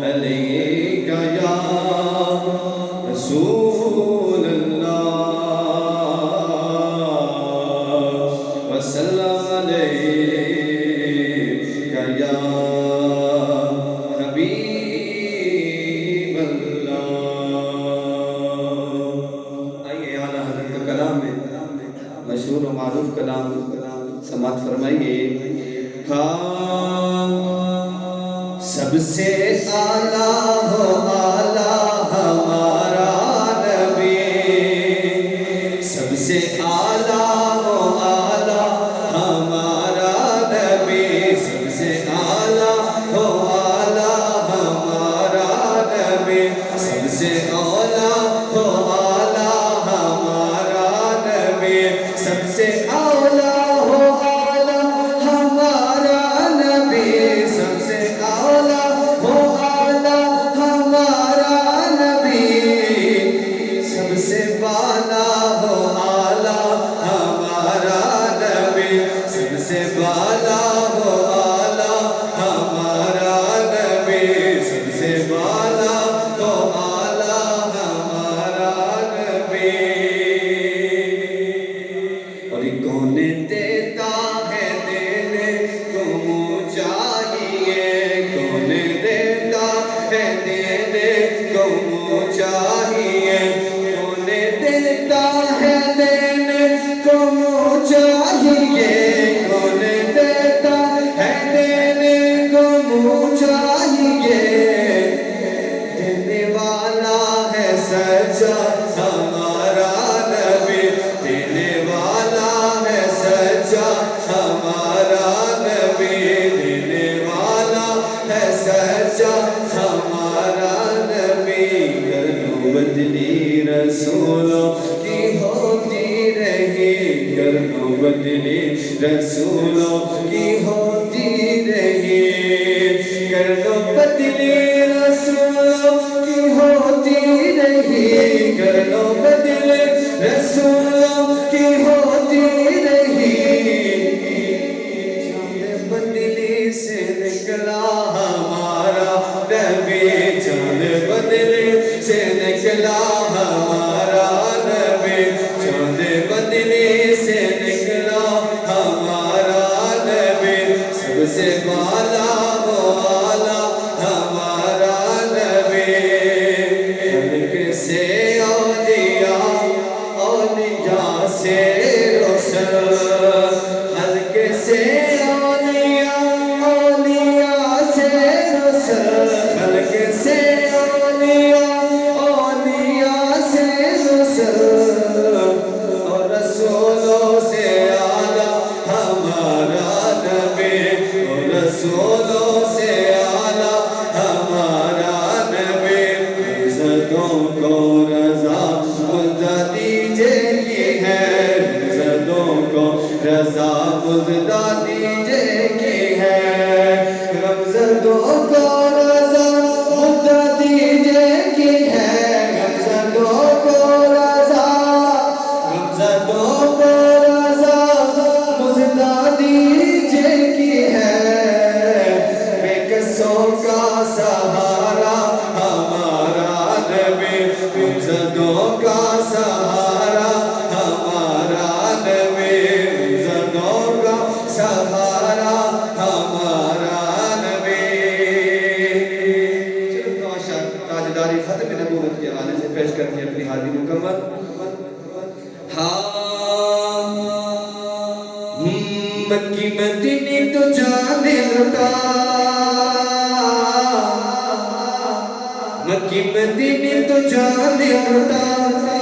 علیک یا رسول اللہ وسلم علیک یا حبیب اللہ۔ آئیے اعلیٰ حضرت کا کلام ہے، مشہور و معروف کلام سماعت فرمائیے۔ ہاں سب سے اعلیٰ ہو اعلیٰ ہمارا نبی، سب سے اعلیٰ ہو اعلیٰ ہمارا نبی، سب سے اعلیٰ ہو اعلیٰ ہمارا نبی، سب سے اعلیٰ ہو اعلیٰ ہمارا نبی، سب سے اعلیٰ ہو اعلیٰ ہمارا نبی، سب سے اعلیٰ ہو اعلیٰ ہمارا نبی، سب سے بالا ہو اعلیٰ ہمارا نبی، سب سے بالا ہو اعلیٰ ہمارا نبی، سب سے بالا ہو اعلیٰ ہمارا نبی۔ اور یہ کون دیتا ہے دینے کو منہ چاہیے، کون دیتا ہے دینے کو منہ چاہیے، کون دیتا ہے دینے کو منہ چاہیے، کون دیتا ہے دینے کو منہ چاہیے، دینے والا ہے سچا ہمارا نبی، دینے والا ہے سچا ہمارا نبی، دینے والا ہے سچا ہمارا نبی۔ گردوں بدلی رسولوں کی ہوتی رہی، گردوں بدلی رسولوں کی ہوتی رہی، گردوں بدلی رسولوں کی ہوتی رہی، گردوں بدلی رسولوں کی ہوتی رہی، چاند بدلی سے نکلا ہمارا نبی، چاند بدلی سے نکلا ہمارا نبی، چاند بدلی سے نکلا ہمارا نبی، سب سے بالا ہو اعلیٰ ہمارا نبی، خلق سے اولیاء، اولیاء سے رسل، خلق سے اولیاء، اولیاء سے رسل، خلق سے اولیاء، اولیاء سے رسل، اور رسولوں سے اعلیٰ ہمارا نبی، اور رسولوں سے اعلیٰ ہمارا نبی۔ عزتوں کو رضا مزدہ دیجے کی ہے، عزتوں کو رضا مزدہ دیجے کی ہے، عزتوں کو رضا مزدہ دیجے کی ہے، عزتوں کو رضا، عزتوں کو رضا مزدہ دیجے کی ہے، بے کسوں کا سہارا ہمارا نبی، عزتوں کا سہارا ہمارا نبی، عزتوں کا سہارا ہمارا نبی۔ چلو تماشا تاجداری ختم نبوت کے حوالے سے پیش کر کے اپنی حاضری مکمل۔ ہاں مکی مدینی تو جانے لٹا، مکی مدینی تو جانے لٹا،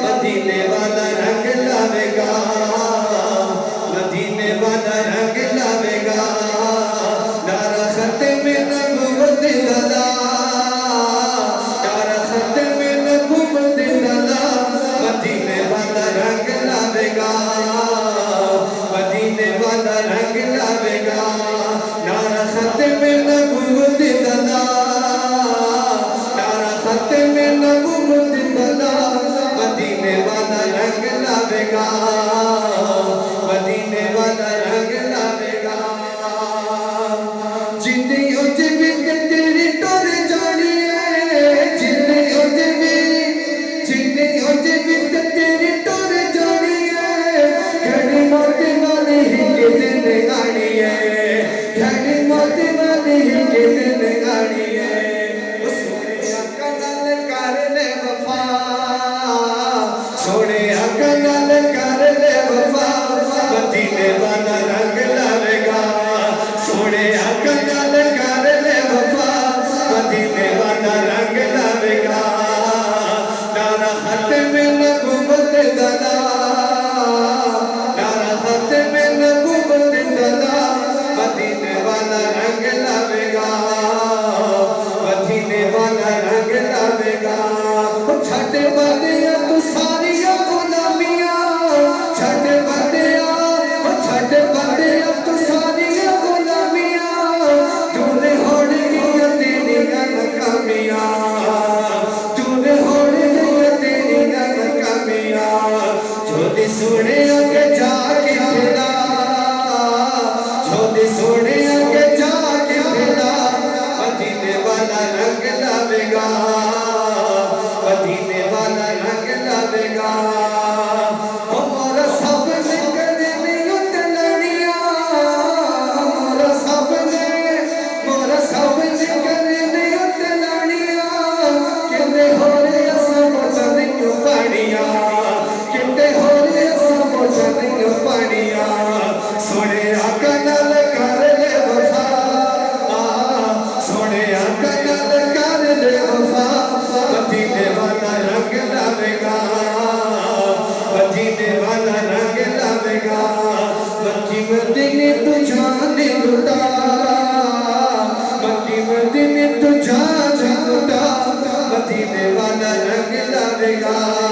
مدینے والا رنگ لاوے گا، مدینے والا رنگ لاوے گا، نعرہ ختم نبوت للا، نعرہ ختم نبوت للا، مدینے والا رنگ لاوے گا، مدینے والا رنگ لاوے گا، نعرہ ختم نبوت للا، نعرہ ختم نبوت للا، مدینے والا رنگ لاوے گا۔ دن تو جان چھوٹا مدینے والا رنگ لاوے گا